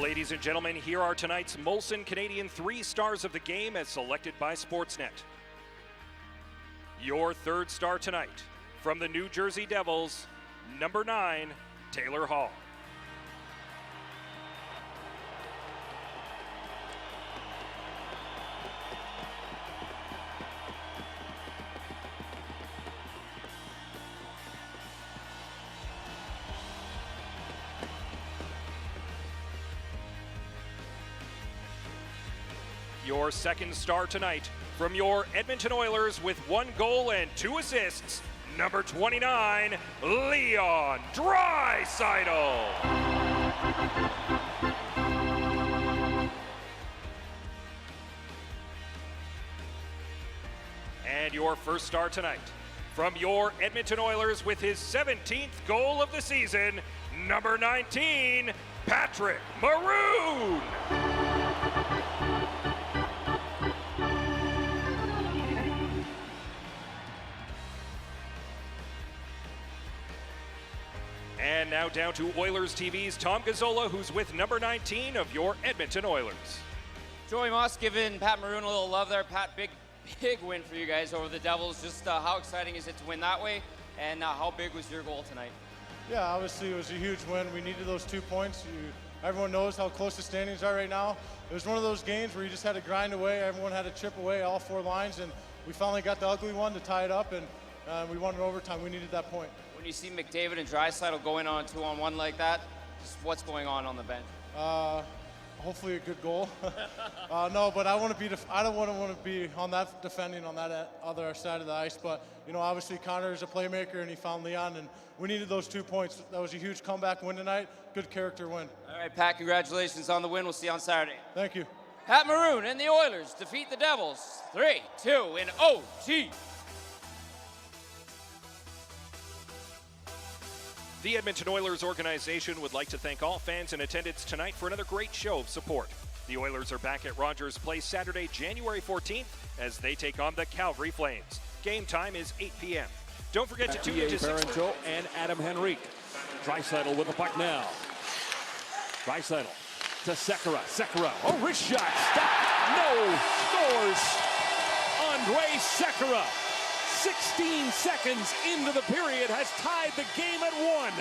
Ladies and gentlemen, here are tonight's Molson Canadian 3 stars of the game as selected by Sportsnet. Your third star tonight, from the New Jersey Devils, number 9, Taylor Hall. Your second star tonight, from your Edmonton Oilers with 1 goal and 2 assists, number 29, Leon Draisaitl. And your first star tonight, from your Edmonton Oilers with his 17th goal of the season, number 19, Patrick Maroon. And now down to Oilers TV's Tom Gazzola, who's with number 19 of your Edmonton Oilers. Joey Moss giving Pat Maroon a little love there. Pat, big win for you guys over the Devils. Just how exciting is it to win that way? And how big was your goal tonight? Yeah, obviously it was a huge win. We needed those 2 points. Everyone knows how close the standings are right now. It was one of those games where you just had to grind away. Everyone had to chip away all 4 lines, and we finally got the ugly one to tie it up, and we won in overtime. We needed that point. When you see McDavid and Draisaitl going on 2-on-1 like that, just what's going on the bench? Hopefully a good goal. No, but I don't want to be on that defending on that other side of the ice. But obviously Connor is a playmaker, and he found Leon, and we needed those 2 points. That was a huge comeback win tonight. Good character win. All right, Pat, congratulations on the win. We'll see you on Saturday. Thank you. Pat Maroon and the Oilers defeat the Devils 3-2 in OT. The Edmonton Oilers organization would like to thank all fans in attendance tonight for another great show of support. The Oilers are back at Rogers Place Saturday, January 14th, as they take on the Calgary Flames. Game time is 8 p.m. Don't forget to tune into Barranto and Adam Henrique. Draisaitl with the puck now. Draisaitl to Sekera. Sekera. Oh, wrist shot. Stop. No. Scores. Andrei Sekera. 16 seconds into the period has tied the game at 1.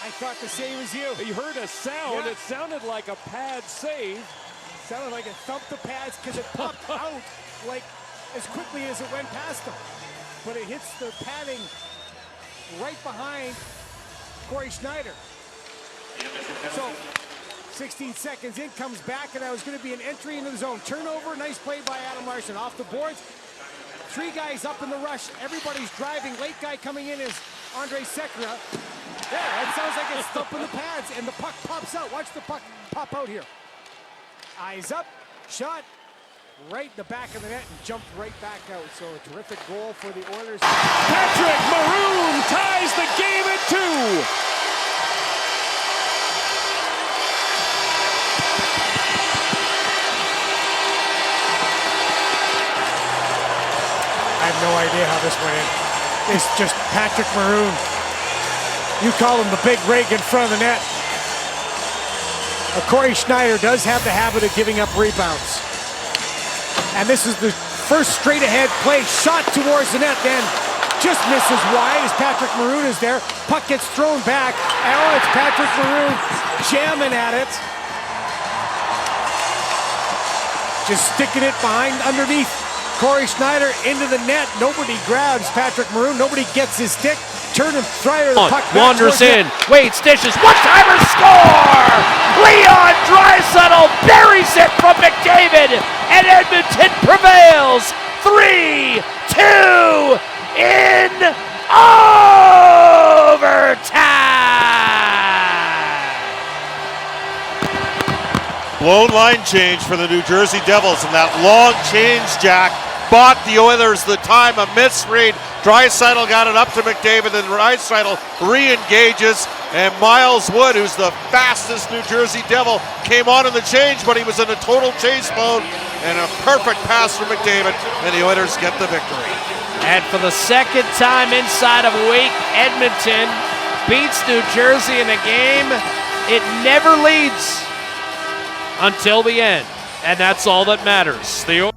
I thought the same as you. You heard a sound. Yeah. It sounded like a pad save. Sounded like it thumped the pads because it popped out like as quickly as it went past them. But it hits the padding right behind Corey Schneider. So 16 seconds in, comes back, and that was going to be an entry into the zone. Turnover, nice play by Adam Larsson. Off the boards, 3 guys up in the rush. Everybody's driving. Late guy coming in is Andrei Sekera. There, that sounds like it's thumping the pads, and the puck pops out. Watch the puck pop out here. Eyes up, shot, right in the back of the net, and jumped right back out. So a terrific goal for the Oilers. Patrick Maroon ties the game at 2. I have no idea how this went in. It's just Patrick Maroon. You call him the big rig in front of the net. Corey Schneider does have the habit of giving up rebounds. And this is the first straight ahead play. Shot towards the net, then just misses wide as Patrick Maroon is there. Puck gets thrown back. Oh, it's Patrick Maroon jamming at it. Just sticking it behind underneath Corey Schneider into the net. Nobody grabs Patrick Maroon. Nobody gets his stick. Turn and Fryer, the puck wanders in. Waits, dishes. One-timer score! Leon Draisaitl buries it from McDavid, and Edmonton prevails 3-2 in overtime. Blown line change for the New Jersey Devils, and that long change, Jack, bought the Oilers the time. A misread. Draisaitl got it up to McDavid, and Draisaitl re-engages, and Miles Wood, who's the fastest New Jersey Devil, came on in the change, but he was in a total chase mode, and a perfect pass from McDavid, and the Oilers get the victory. And for the second time inside of a week, Edmonton beats New Jersey in a game It never leads until the end, and that's all that matters. The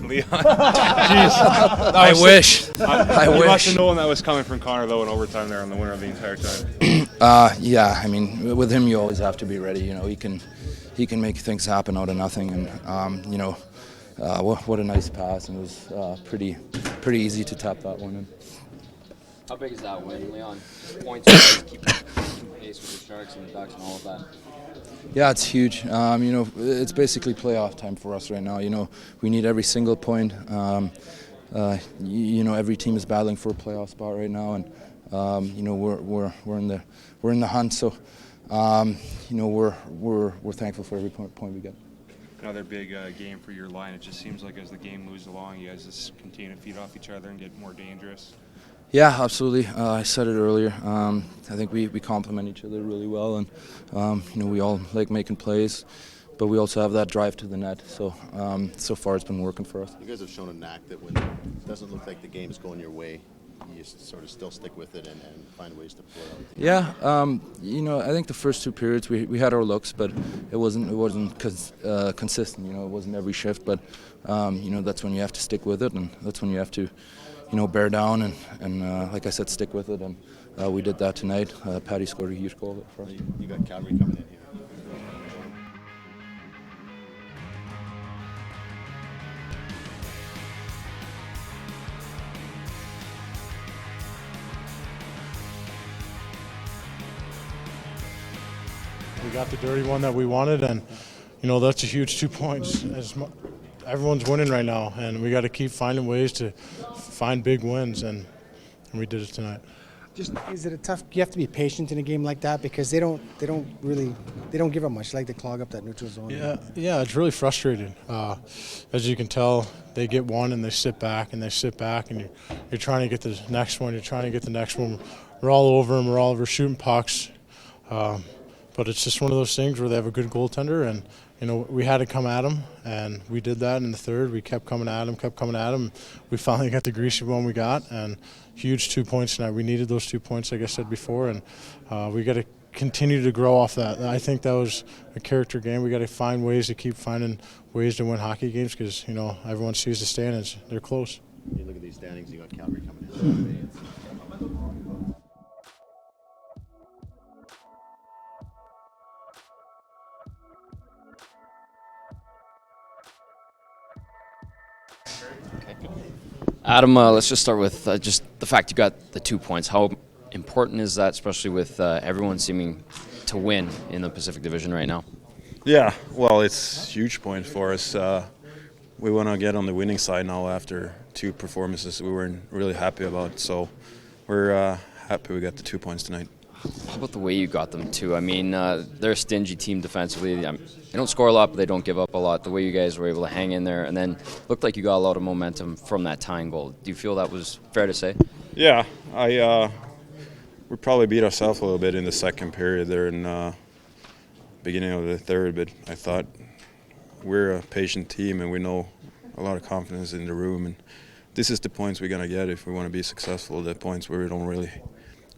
Leon. I wish. I You wish. must have known that was coming from Connor, though, in overtime there on the winner the entire time. Yeah, I mean, with him, you always have to be ready. You know, he can make things happen out of nothing, and you know, what a nice pass, and it was pretty easy to tap that one in. How big is that win, Leon? Points, keep pace with the Sharks and the Ducks and all of that. Yeah, it's huge. You know, it's basically playoff time for us right now. You know, we need every single point. You know, every team is battling for a playoff spot right now, and you know, we're in the hunt. So, you know, we're thankful for every point we get. Another big game for your line. It just seems like as the game moves along, you guys just continue to feed off each other and get more dangerous. Yeah, absolutely. I said it earlier. I think we complement each other really well, and you know, we all like making plays, but we also have that drive to the net. So so far it's been working for us. You guys have shown a knack that when it doesn't look like the game is going your way, you sort of still stick with it and find ways to pull it out. Yeah, you know, I think the first two periods we had our looks, but it wasn't consistent. You know, it wasn't every shift, but you know, that's when you have to stick with it, and that's when you have to, you know, bear down and like I said, stick with it, and we did that tonight. Patty scored a huge goal for us. You got Calgary coming in here. We got the dirty one that we wanted, and you know, that's a huge 2 points. Everyone's winning right now, and we got to keep finding ways to find big wins, and we did it tonight. Is it a tough? You have to be patient in a game like that because they don't give up much. They like to clog up that neutral zone. Yeah, it's really frustrating. As you can tell, they get one and they sit back and you're trying to get the next one. You're trying to get the next one. We're all over them. We're shooting pucks, but it's just one of those things where they have a good goaltender, and you know, we had to come at them, and we did that in the third. We kept coming at them. We finally got the greasy one we got, and huge 2 points tonight. We needed those 2 points, like I said before, and we got to continue to grow off that. I think that was a character game. We got to find ways to keep finding ways to win hockey games because, you know, everyone sees the standings. They're close. You look at these standings, you got Calgary coming in. Adam, let's just start with just the fact you got the 2 points. How important is that, especially with everyone seeming to win in the Pacific Division right now? Yeah, well, it's a huge point for us. We want to get on the winning side now after 2 performances we weren't really happy about. So we're happy we got the 2 points tonight. How about the way you got them, too? I mean, they're a stingy team defensively. They don't score a lot, but they don't give up a lot. The way you guys were able to hang in there, and then looked like you got a lot of momentum from that tying goal. Do you feel that was fair to say? Yeah, we probably beat ourselves a little bit in the second period there in beginning of the third, but I thought we're a patient team and we know a lot of confidence in the room, and this is the points we're going to get if we want to be successful, the points where we don't really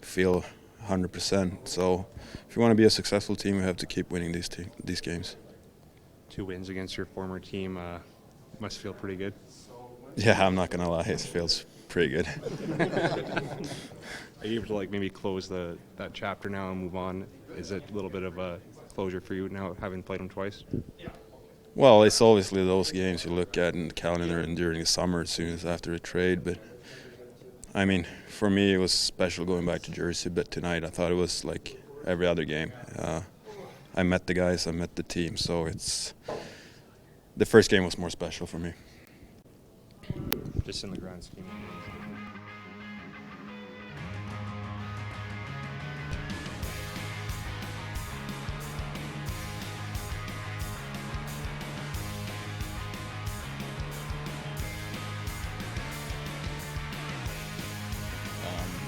feel 100%. So if you want to be a successful team, we have to keep winning these games. 2 wins against your former team must feel pretty good. Yeah, I'm not going to lie, it feels pretty good. Are you able to maybe close that chapter now and move on? Is it a little bit of a closure for you now, having played them twice? Well, it's obviously those games you look at in the calendar and during the summer as soon as after a trade. But, I mean, for me it was special going back to Jersey, but tonight I thought it was like every other game. I met the guys, I met the team, so the first game was more special for me. Just in the grand scheme.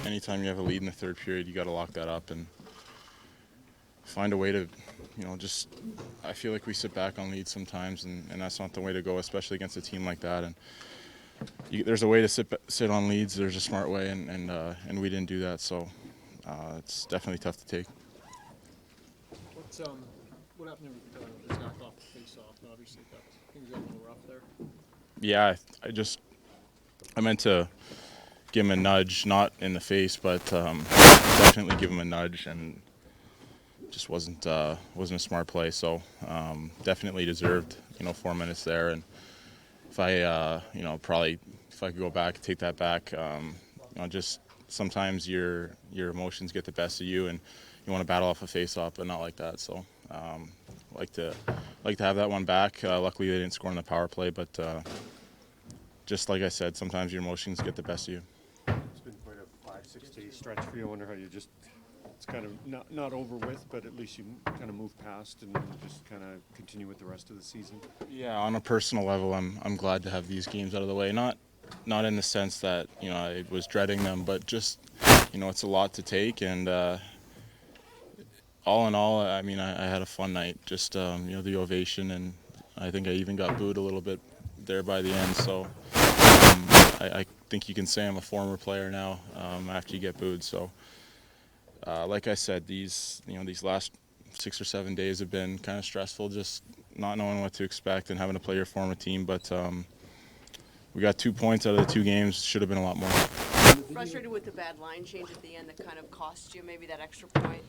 Anytime you have a lead in the third period, you got to lock that up and find a way to, just I feel like we sit back on leads sometimes, and that's not the way to go, especially against a team like that. And there's a way to sit on leads. There's a smart way, and we didn't do that. So it's definitely tough to take. What happened with this knocked off the face-off? Obviously, things got a little rough there. Yeah, I meant to give him a nudge, not in the face, but definitely give him a nudge, and just wasn't a smart play. So definitely deserved 4 minutes there. And if I if I could go back, take that back, just sometimes your emotions get the best of you, and you want to battle off a face-off, but not like that. So like to have that one back. Luckily they didn't score on the power play, but just like I said, sometimes your emotions get the best of you. It's been quite a 5-6 day stretch for you. I wonder how it's kind of not over with, but at least you kind of move past and just kind of continue with the rest of the season. Yeah, on a personal level, I'm glad to have these games out of the way. Not in the sense that I was dreading them, but just it's a lot to take, and all in all, I mean, I had a fun night. Just the ovation, and I think I even got booed a little bit there by the end. So I think you can say I'm a former player now after you get booed. So like I said, these last 6 or 7 days have been kind of stressful, just not knowing what to expect and having to play your former team. But we got 2 points out of the 2 games. Should have been a lot more. Frustrated with the bad line change at the end that kind of cost you maybe that extra point?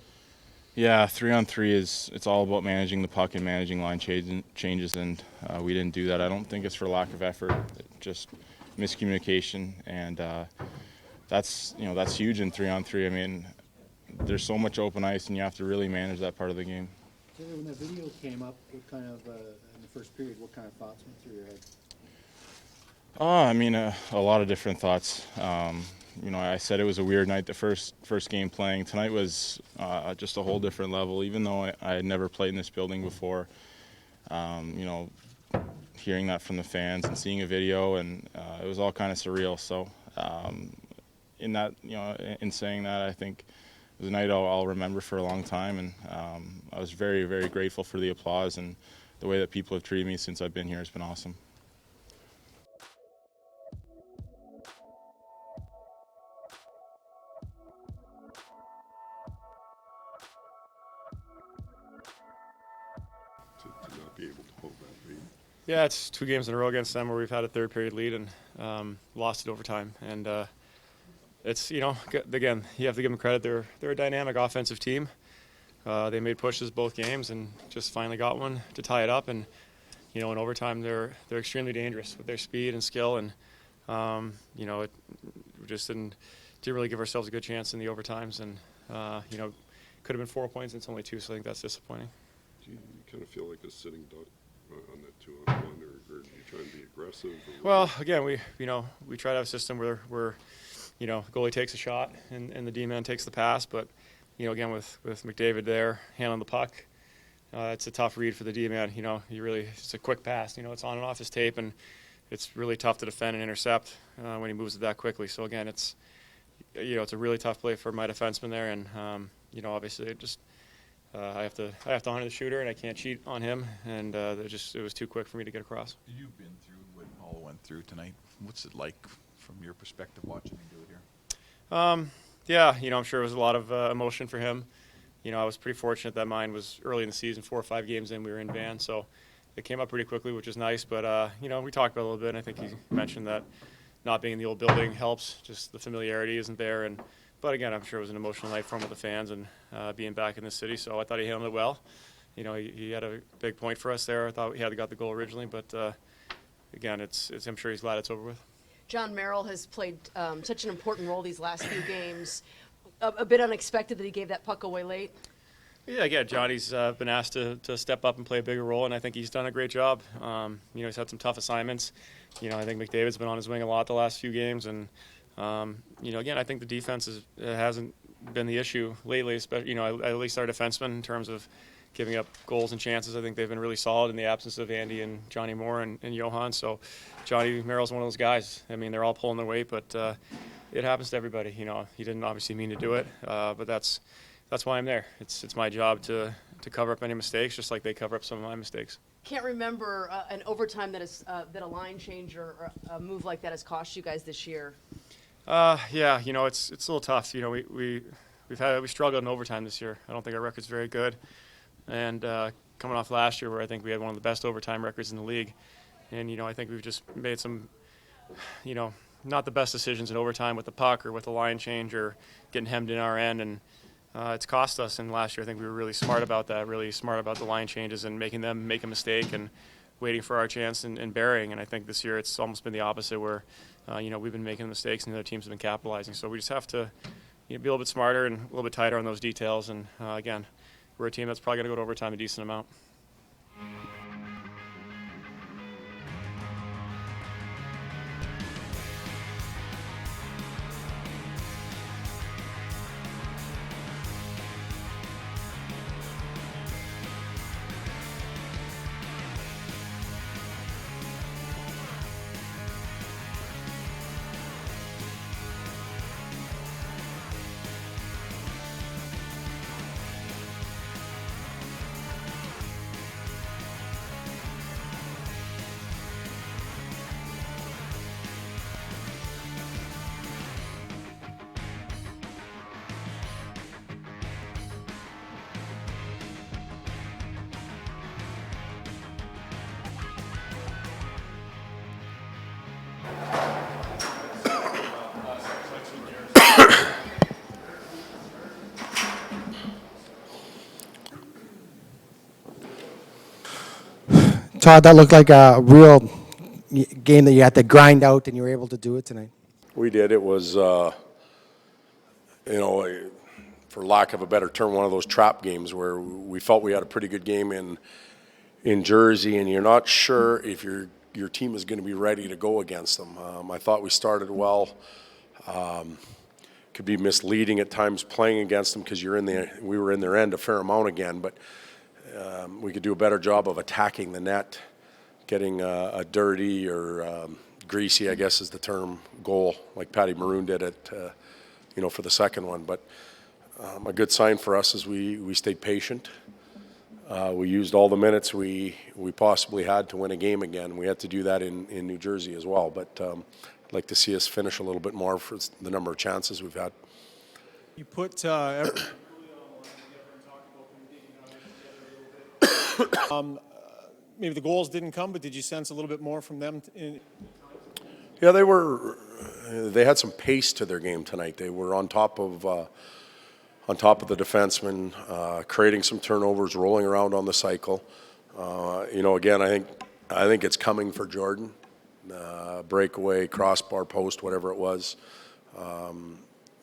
Yeah, 3-on-3 it's all about managing the puck and managing line changes, and we didn't do that. I don't think it's for lack of effort, just miscommunication, and that's huge in 3-on-3. I mean, there's so much open ice, and you have to really manage that part of the game. When the video came up, what kind of in the first period, what kind of thoughts went through your head? I mean, a lot of different thoughts. I said it was a weird night the first game playing. Tonight was just a whole different level, even though I had never played in this building before. Hearing that from the fans and seeing a video, and it was all kind of surreal. So in saying that, I think it was a night I'll remember for a long time, and I was very, very grateful for the applause, and the way that people have treated me since I've been here has been awesome. To not be able to hold that lead. Yeah, it's 2 games in a row against them where we've had a third period lead and lost it overtime. And it's, again, you have to give them credit. They're a dynamic offensive team. They made pushes both games and just finally got one to tie it up. And, in overtime, they're extremely dangerous with their speed and skill. And, we just didn't really give ourselves a good chance in the overtimes. And, could have been 4 points and it's only 2, so I think that's disappointing. Do you kind of feel like a sitting duck on that 2-on-1, or do you try and be aggressive? Well, again, we try to have a system where goalie takes a shot and the D-man takes the pass, but again with McDavid there handling the puck, it's a tough read for the D-man. It's a quick pass. It's on and off his tape, and it's really tough to defend and intercept when he moves it that quickly. So again, it's a really tough play for my defenseman there, and obviously it just. I have to honor the shooter, and I can't cheat on him. And it was too quick for me to get across. You've been through what Paul went through tonight. What's it like from your perspective watching him do it here? Yeah, I'm sure it was a lot of emotion for him. I was pretty fortunate that mine was early in the season, 4 or 5 games in. We were in Van, so it came up pretty quickly, which is nice. But we talked about it a little bit, and I think he mentioned that not being in the old building helps. Just the familiarity isn't there, But again, I'm sure it was an emotional night for him with the fans and being back in the city. So I thought he handled it well. he had a big point for us there. I thought he had got the goal originally, but again, I'm sure he's glad it's over with. John Merrill has played such an important role these last few games. A bit unexpected that he gave that puck away late. Yeah, Johnny's been asked to step up and play a bigger role, and I think he's done a great job. He's had some tough assignments. I think McDavid's been on his wing a lot the last few games, and again, I think the defense hasn't been the issue lately. Especially, at least our defensemen in terms of giving up goals and chances. I think they've been really solid in the absence of Andy and Johnny Moore and Johan. So Johnny Merrill's one of those guys. I mean, they're all pulling their weight, but it happens to everybody. He didn't obviously mean to do it, but that's why I'm there. It's my job to cover up any mistakes, just like they cover up some of my mistakes. Can't remember an overtime that a line change or a move like that has cost you guys this year. Yeah, it's a little tough. We struggled in overtime this year. I don't think our record's very good. And coming off last year where I think we had one of the best overtime records in the league. And, I think we've just made some, not the best decisions in overtime with the puck or with the line change or getting hemmed in our end. And it's cost us. And last year I think we were really smart about that, really smart about the line changes and making them make a mistake and waiting for our chance and burying. And I think this year it's almost been the opposite where, we've been making mistakes and the other teams have been capitalizing. So we just have to be a little bit smarter and a little bit tighter on those details. And, again, we're a team that's probably going to go to overtime a decent amount. Todd, that looked like a real game that you had to grind out, and you were able to do it tonight. We did. It was, for lack of a better term, one of those trap games where we felt we had a pretty good game in Jersey, and you're not sure if your team is going to be ready to go against them. I thought we started well. Could be misleading at times playing against them because we were in their end a fair amount again, but we could do a better job of attacking the net, getting a dirty or greasy, I guess is the term, goal like Patty Maroon did it, for the second one. But a good sign for us is we stayed patient. We used all the minutes we possibly had to win a game again. We had to do that in New Jersey as well. But I'd like to see us finish a little bit more for the number of chances we've had. You put maybe the goals didn't come, but did you sense a little bit more from them? Yeah, they had some pace to their game tonight. They were on top of the defensemen, creating some turnovers, rolling around on the cycle. Again, I think it's coming for Jordan. Breakaway, crossbar, post, whatever it was.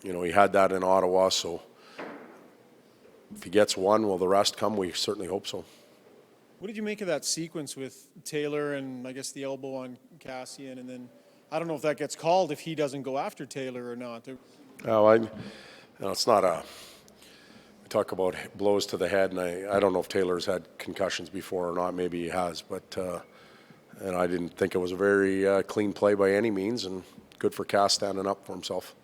He had that in Ottawa, so if he gets one, will the rest come? We certainly hope so. What did you make of that sequence with Taylor and I guess the elbow on Cassian, and then I don't know if that gets called if he doesn't go after Taylor or not. It's not a. We talk about blows to the head, and I don't know if Taylor's had concussions before or not. Maybe he has, but and I didn't think it was a very clean play by any means, and good for Cass standing up for himself.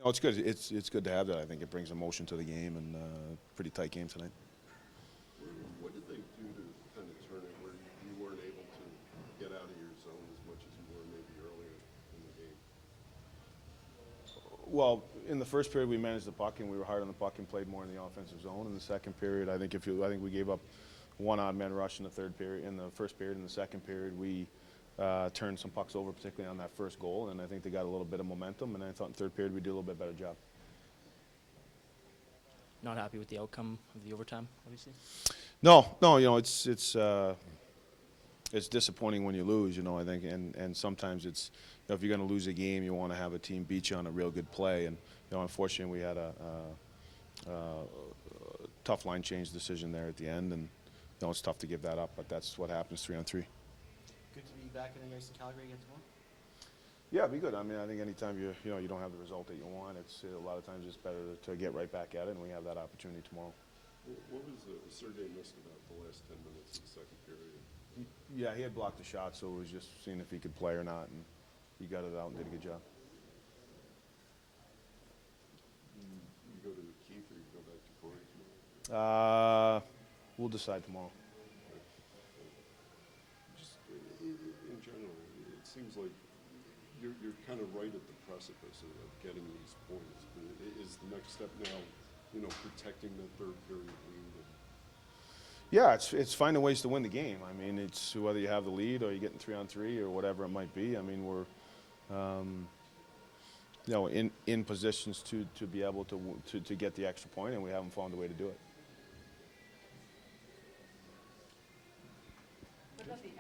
It's good. It's good to have that. I think it brings emotion to the game, and pretty tight game tonight. What did they do to kind of turn it where you weren't able to get out of your zone as much as you were maybe earlier in the game? Well, in the first period we managed the puck and we were hard on the puck and played more in the offensive zone. In the second period, I think we gave up one odd man rush in the third period. In the first period, in the second period, we turned some pucks over, particularly on that first goal, and I think they got a little bit of momentum, and I thought in third period we did a little bit better job. Not happy with the outcome of the overtime, obviously? No, it's disappointing when you lose, I think, and sometimes it's, if you're going to lose a game, you want to have a team beat you on a real good play, and, unfortunately we had a tough line change decision there at the end, and, it's tough to give that up, but that's what happens 3-on-3. Good to be back in the ice in Calgary again tomorrow? Yeah, it'd be good. I mean, I think anytime you don't have the result that you want, it's a lot of times it's better to get right back at it, and we have that opportunity tomorrow. What was Sergei missed about the last 10 minutes of the second period? Yeah, he had blocked the shot, so it was just seeing if he could play or not, and he got it out and did a good job. You go to Keith or you go back to Corey tomorrow? We'll decide tomorrow. Just in general, it seems like you're kind of right at the precipice of getting these points. Is the next step now, protecting the third period lead? Yeah, it's finding ways to win the game. I mean, it's whether you have the lead or you're getting 3-on-3 or whatever it might be. I mean, we're in positions to be able to get the extra point, and we haven't found a way to do it. What about the